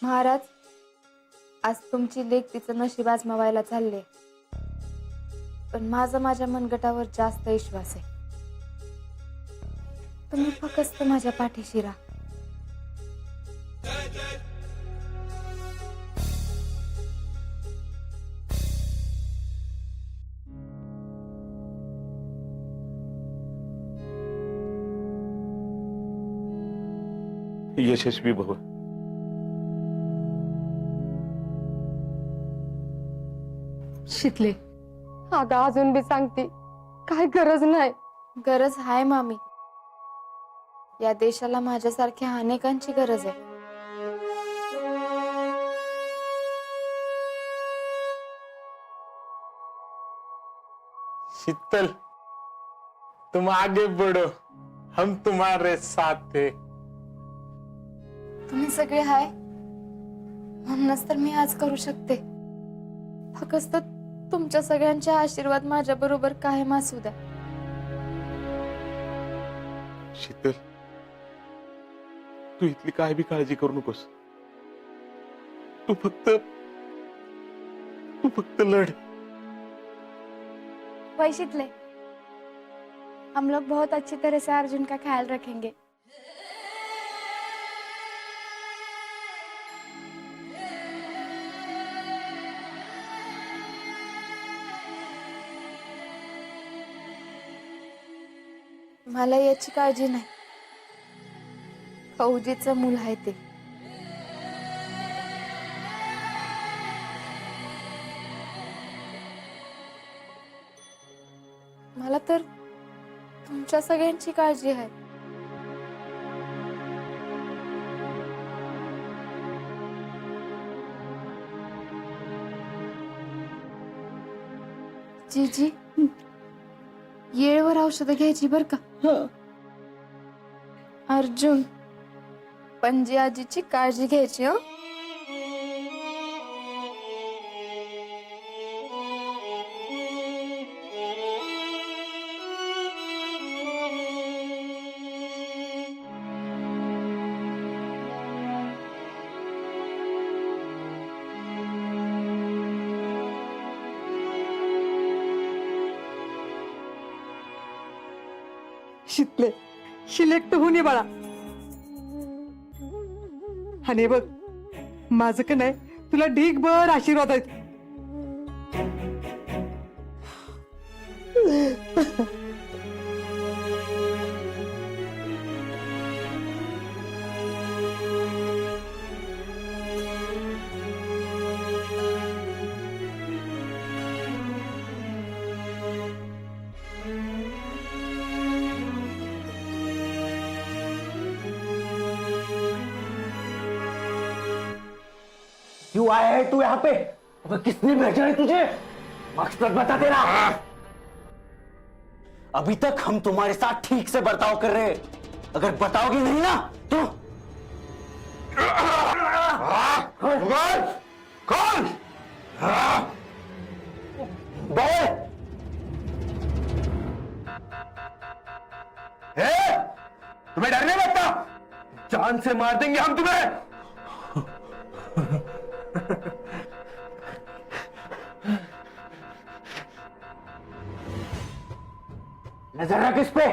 महाराज, आज तुमची लेक तिचं नशीब आजमावायला चालले, पण माझ्या मनगटावर जास्त विश्वास आहे. तुम्ही फक्त माझ्या पाठीशी राहा. यशस्वी भव. शितले, अगं अजून बी सांगते, काय गरज नाही. गरज हाय मामी. या देशाला माझ्यासारख्या अनेकांची गरज आहे. शीतल, तुम आगे बढ़ो, हम तुम्हारे साथ थे. तुम्ही सगळे हाय म्हणूनच तर मी आज करू शकते. फक्त तुमच्या सगळ्यांचे आशीर्वाद माझ्या बरोबर कायम असू द्या. शीतल, तू इथली काय बी काळजी करू नकोस. तू फक्त लढ. वही शीतले, हम लोग बहुत अच्छी तरह से अर्जुन का ख्याल रखेंगे. मला याची काळजी नाही. फौजीचं मूल आहे ते. मला तर तुमच्या सगळ्यांची काळजी आहे. जीजी, येळेवर औषधं घ्यायची बर का. अर्जुन, पणजी आजीची काळजी घ्यायची. हो, शितले, सिलेक्ट होऊन ये बाळा. आणि बघ, माझं का नाही तुला ढीगभर आशीर्वाद आहेत. क्यों आया है तू यहाँ पे? अबे किसने भेजा है तुझे? मकसद बता तेरा. अभी तक हम तुम्हारे साथ ठीक से बर्ताव कर रहे हैं. अगर बताओगे नहीं ना तो कौन? बोल. तुम्हें डर नहीं लगता? जान से मार देंगे हम तुम्हें. नजर रख इस पे.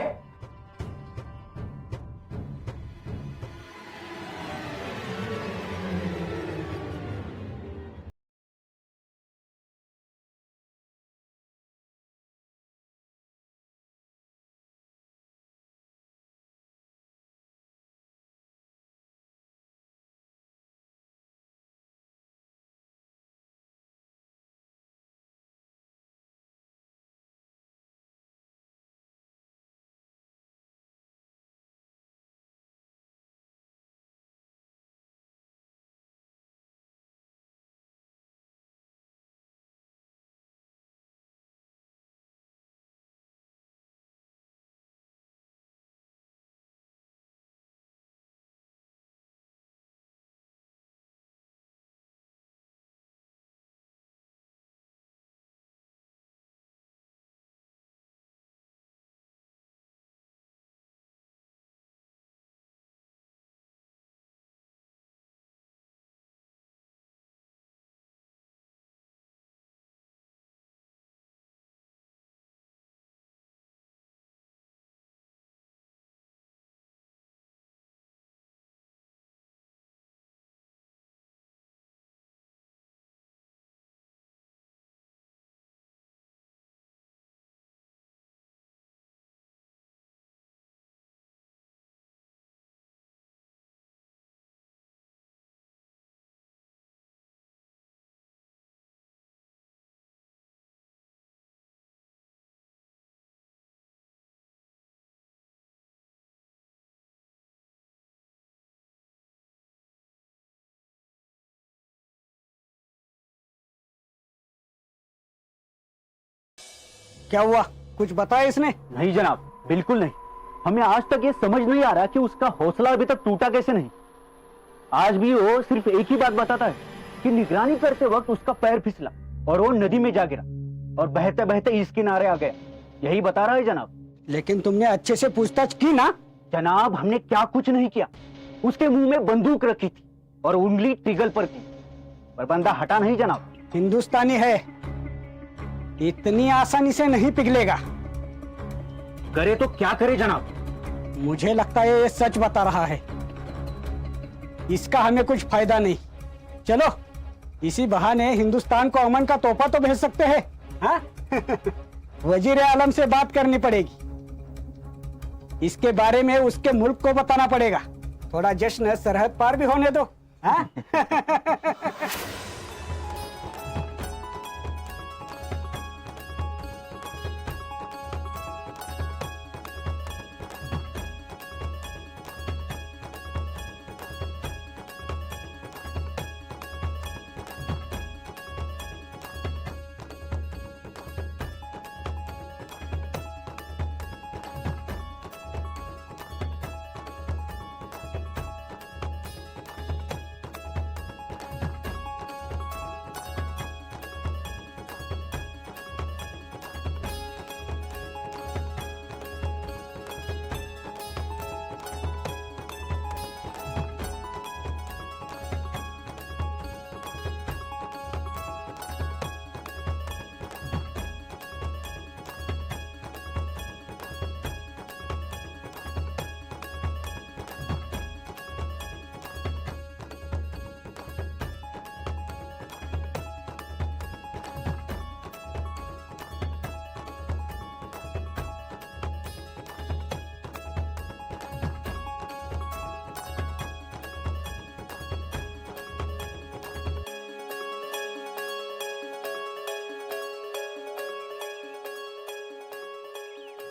क्या हुआ, कुछ बताया इसने? नहीं जनाब, बिल्कुल नहीं। हमें आज तक ये समझ नहीं आ रहा कि उसका हौसला अभी तक टूटा कैसे नहीं। आज भी वो सिर्फ एक ही बात बताता है कि निगरानी करते वक्त उसका पैर फिसला और वो नदी में जा गिरा और बहते बहते इस किनारे आ गया। यही बता रहा है जनाब। लेकिन तुमने अच्छे से पूछताछ की ना? जनाब, हमने क्या कुछ नहीं किया। उसके मुंह में बंदूक रखी थी और उंगली ट्रिगर पर थी, पर बंदा हटा नहीं जनाब। हिंदुस्तानी है, इतनी आसानी से नहीं पिघलेगा। करे तो क्या करे जनाब? मुझे लगता है ये सच बता रहा है, इसका हमें कुछ फायदा नहीं। चलो इसी बहाने हिंदुस्तान को अमन का तोहफा तो भेज सकते हैं। हाँ? वजीर आलम से बात करनी पड़ेगी, इसके बारे में उसके मुल्क को बताना पड़ेगा। थोड़ा जश्न सरहद पार भी होने दो। हाँ?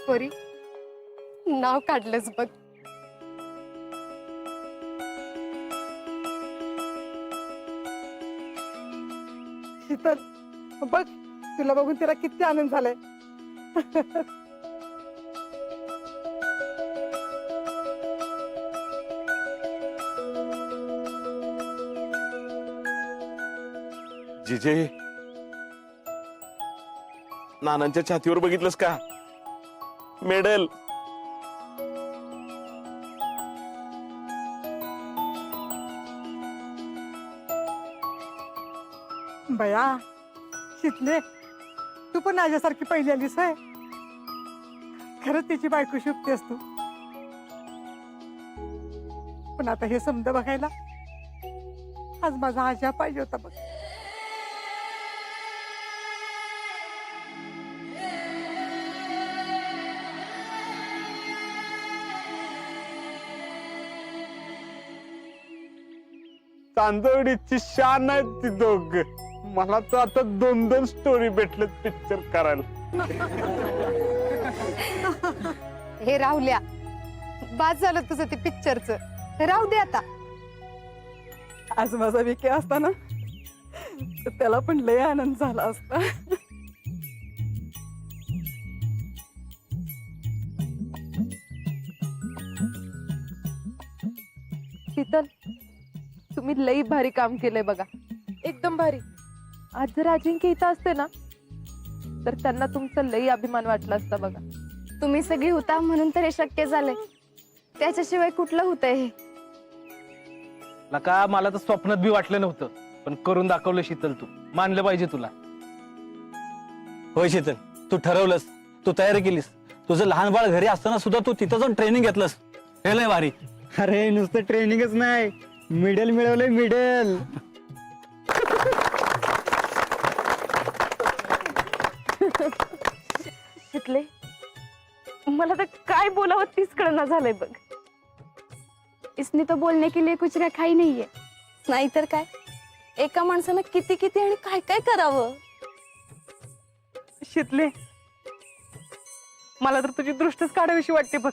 परी, नाव काढलंस बघ. शीतल, बघ तुला बघून तिला किती आनंद झालाय. जिजे, नानांच्या छातीवर बघितलंस का मेडल? बया शीतले, तू पण माझ्यासारखी पहिली आलीस आहे. खरंच तिची बायको शुभतेस तू. पण आता हे समज बघायला आज माझा आजा पाहिजे होता बघ. चांदवडीची शान आहेत ती दोघ. मला तर आता 2-2 स्टोरी भेटलेत पिक्चर करायला. हे राहुल्या, बाद झालं तुझं ते पिक्चरचं. राहू दे आता. आज माझा विके असता ना तर त्याला पण लय आनंद झाला असता. शीतल, तुम्ही लई भारी काम केलंय बघा, एकदम भारी. आज जर अजिंक्य इथं असते ना तर त्यांना तुमचा लई अभिमान वाटला असता बघा. तुम्ही सगळी होता म्हणून तर हे शक्य झालंय. त्याच्याशिवाय कुठलं होतंय हे? लका, मला तर स्वप्नात बी वाटलं नव्हतं, पण करून दाखवलं शीतल. तू मानलं पाहिजे तुला. होय शीतल, तू ठरवलंस, तू तयारी केलीस. तुझं लहान बाळ घरी असताना सुद्धा तू तिथं जाऊन ट्रेनिंग घेतलंस. हे लय भारी. अरे नुसतं ट्रेनिंगच नाही, मेडल मिळवलंय, मेडल. शीतले, मला तर काय बोलावं तीच कळना झालंय बघ. इसने तो बोलने के लिए कुछ रखा ही नाहीये. नाहीतर काय, एका माणसानं किती किती आणि काय काय करावं. शीतले, मला तर तुझी दृष्टच काढावीशी वाटते बघ.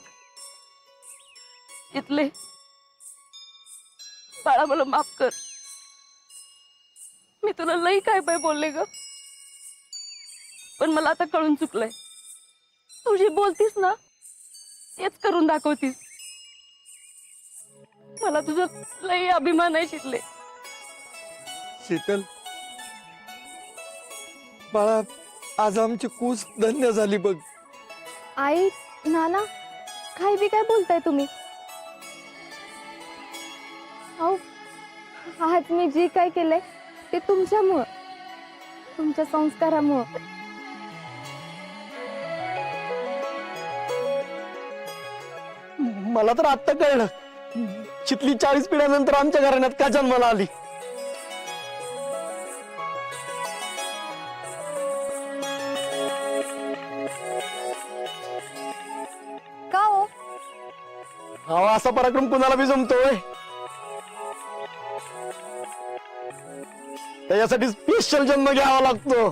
शीतले बाळा, मला माफ कर. मी तुला लई काय बाय बोलले ग, पण मला आता कळून चुकलंय. तू जे बोलतीस ना तेच करून दाखवतीस. मला तुझं लई अभिमान आहे शिकले. शीतल बाळा, आज आमची कूस धन्य झाली बघ. आई, नाना, काय बी काय बोलताय तुम्ही? अहो, आज मी जे काय केलंय ते तुमच्यामुळं, तुमच्या संस्कारामुळं. मला तर आत्ता कळलं चितली 40 पिढ्यानंतर आमच्या घराण्यात का जन्माला आली. का हो? हा असा पराक्रम कुणाला बी जमतोय. त्याच्यासाठी स्पेशल जन्म घ्यावा लागतो.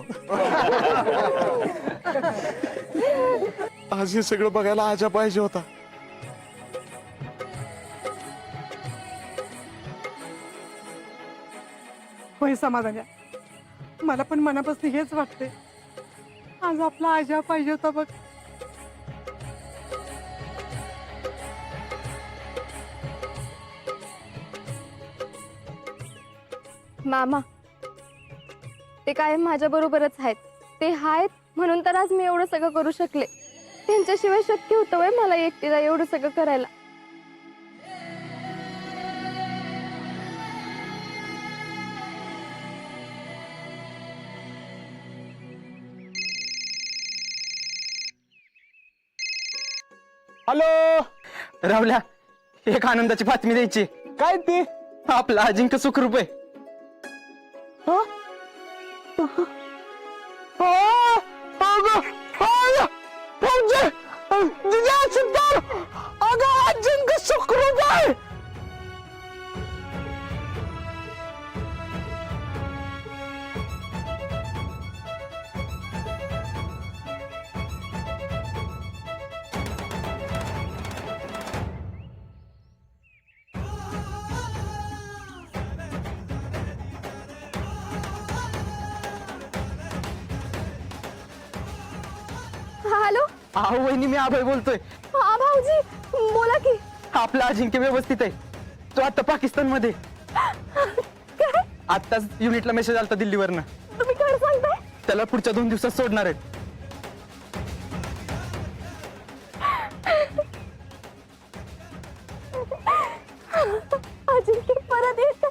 आज हे सगळं बघायला आजा पाहिजे होता. होय समाधान, मला पण मनापासून हेच वाटते. आज आपला आजा पाहिजे होता बघ. मामा, ते कायम माझ्या बरोबरच आहेत. ते आहेत म्हणून तर आज मी एवढं सगळं करू शकले. त्यांच्याशिवाय शक्य होतं वय मला एकटीला एवढं सगळं करायला. हॅलो, राहुल्या, एक आनंदाची बातमी द्यायची. काय ती? आपला अजिंक्य सुखरूप आहे. अजिंक्य सुखरूप आहे. हॅलो. अहो वहिनी, मी अभय बोलतोय. हा भाऊजी, बोला की. आपला अजिंक्य व्यवस्थित आहे. तो आता पाकिस्तान मध्ये. आताच युनिटला मेसेज आलता दिल्लीवरनं. तुम्ही काय सांगताय? त्याला पुढच्या 2 दिवसात सोडणार आहेत. अजिंक्य परत येत.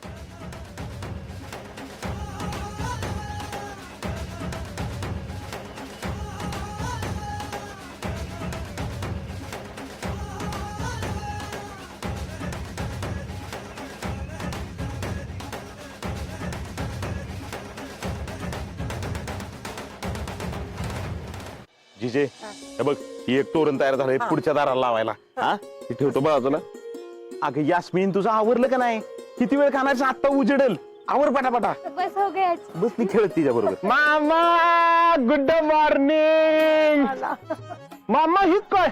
जिजे, हे बघ, ही एक तोरण तयार झालंय पुढच्या दाराला लावायला. हा, ती ठेवतो बाजूला. अगं यास्मिन, तुझं आवरलं का नाही? किती वेळ खाण्याचं आत्ता उजेडल. आवर पटापटा. बस हो गया. बस ती खेळत तिच्या बरोबर. मामा, गुड मॉर्निंग. मामा, ही काय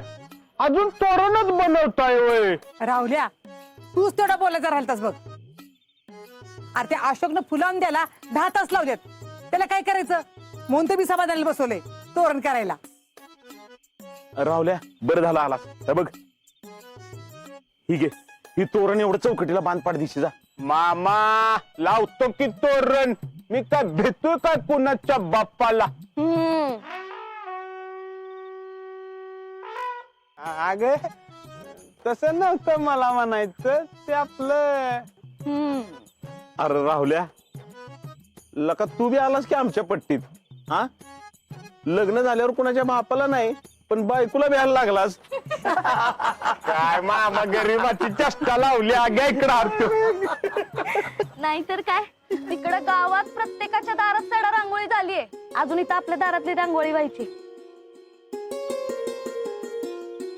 अजून तोरणच बनवताय होय? राहुल्या, तूच तेवढा बोलायचा राहिलतास बघ. अरे ते अशोकनं फुलावून द्यायला 10 तास लावलेत. त्याला काय करायचं म्हणून तर मी समाधानाला बसवलंय तोरण करायला. राहुल्या, बरं झालं आलास. हे बघ, ही घे, ही तोरण एवढं चौकटीला बांध पाड दिशी जा. मामा, लावतो की तोरण. मी काय भेटतोय काय कुणाच्या बाप्पाला? अग, तसं नव्हतं मला म्हणायचं. ते आपलं अरे राहुल्या, लका तू बी आलास की आमच्या पट्टीत. हा, लग्न झाल्यावर कुणाच्या बापाला नाही पण बायकोला द्यायला लागलास. काय मामा, गरीबाची चेष्टा लावली. आग्या इकडं आरतो. नाहीतर काय, तिकडं गावात प्रत्येकाच्या दारात सडा रांगोळी झालीये. अजून इथं आपल्या दारातली रांगोळी व्हायची.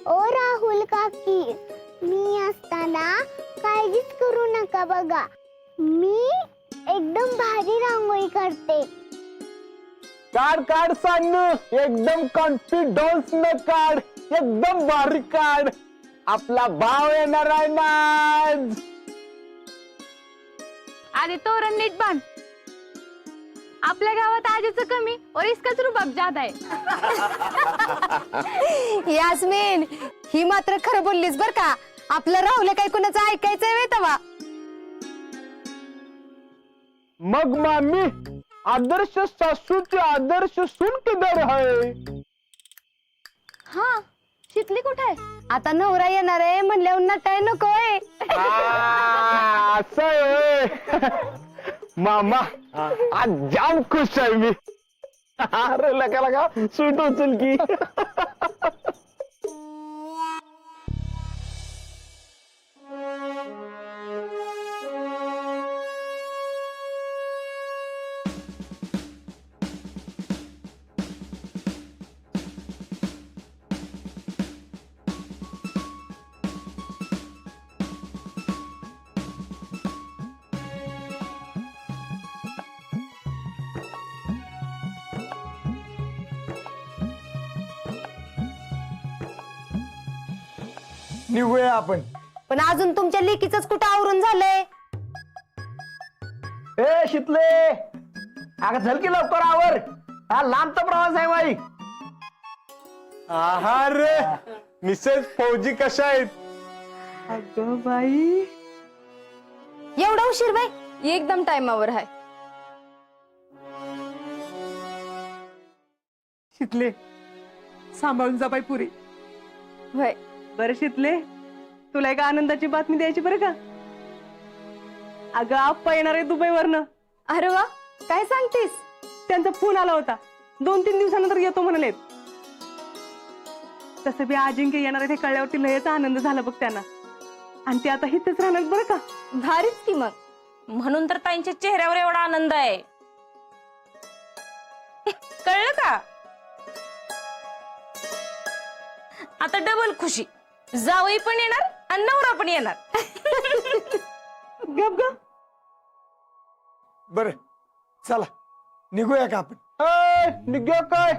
ओ राहुल काकी, मी असताना काळजीच करू नका बघा. मी एकदम भारी रांगोळी काढते. काढ काढ सांग, एकदम कॉन्फिडन्स न काढ. एकदम भारी काढ. आपला भाव येणार आहे ना आज. आधी तोरण नीट बांध. आपल्या गावात आजीचं कमी और इसकाच रुबाब ज्यादा आहे. यास्मिन, ही मात्र खरं बोललीस बर का. आपलं राहुल्या काय कुणाचं ऐकायचंय वे तवा. मग मामी आदर्श सासूची आदर्श सून किधर है? हा, शितली कुठे आहे? आता नवरा येणार आहे म्हणल्यावर नटाय नकोय. असं आहे. मामा आज जाम खुश आहे मी. अरे लगा लगा सूट उचल की. निघूया आपण. पण अजून तुमच्या लेकीच कुठं आवरून झालंय. ए शितले, अगं चल की लवकर आवर. हा लांबचा प्रवास आहे बाई. आहार मिसेस फौजी कशा आहेत? अगं बाई, एवढा उशीर बाई. एकदम टाइमावर आहे. शितले, सांभाळून जा बाई पुरी. होय. बरं शितले, तुला एक आनंदाची बातमी द्यायची बरं का. अगं आप्पा येणार आहे दुबईवरनं. अरे वा, काय सांगतेस? त्यांचा फोन आला होता. 2-3 दिवसानंतर येतो म्हणालेत. तसं बी अजिंक्य येणार आहे हे कळल्यावरती लयचा आनंद झाला बघ त्यांना. आणि ते आता इथेच राहणार बरं का. भारीच की मग. म्हणून तर ताईंच्या चेहऱ्यावर एवढा आनंद आहे. कळलं का? आता डबल खुशी. जावई पण येणार आणि नवरा पण येणार. गप गप. बर चला निघूया का आपण? निघ्या काय?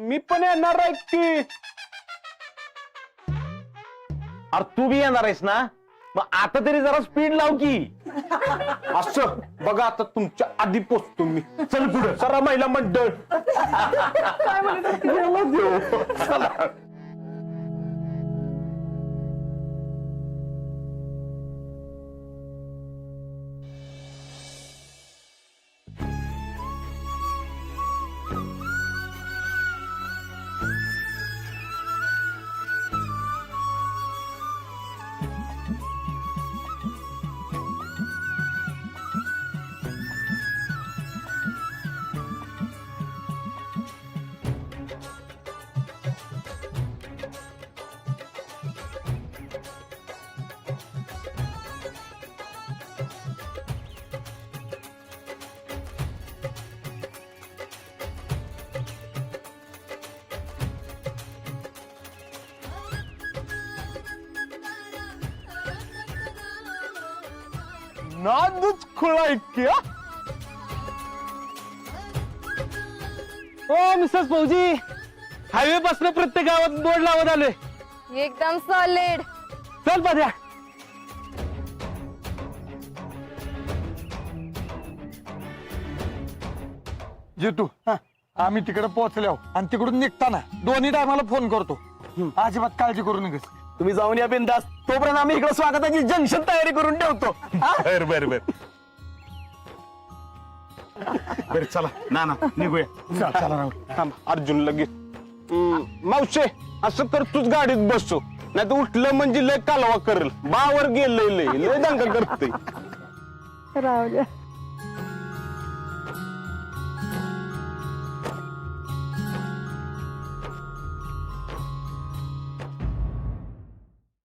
मी पण येणार आहे की. अरे तू बी येणार आहेस ना, मग आता तरी जरा स्पीड लाव की. असं बघा आता तुमच्या आधी पोचतो मी. चल पुढे सरा महिला मंडळ. चला. नादच खुळाय की. ओ मिसेस फौजी, हायवे पासून प्रत्येक गावात बोर्ड लावत आलोय. एकदम सॉलिड. चल पाद्या. जितू, आम्ही तिकडे पोहोचल्यावर आणि तिकडून निघताना दोन्ही टायमाला फोन करतो. अजिबात काळजी करू नका. तुम्ही जाऊन या बिंदास. तोपर्यंत आम्ही इकडे स्वागताची जंक्शन तयारी करून ठेवतो. बर बर बर बर चला ना ना निघूया. चला राहुल. थांब अर्जुन लगेच. मावशे असं कर, तूच गाडीत बसतो. नाही तर उठलं म्हणजे लय कालवा करेल. बावर गेलंय लय लय दंगा करते. राहुल्या.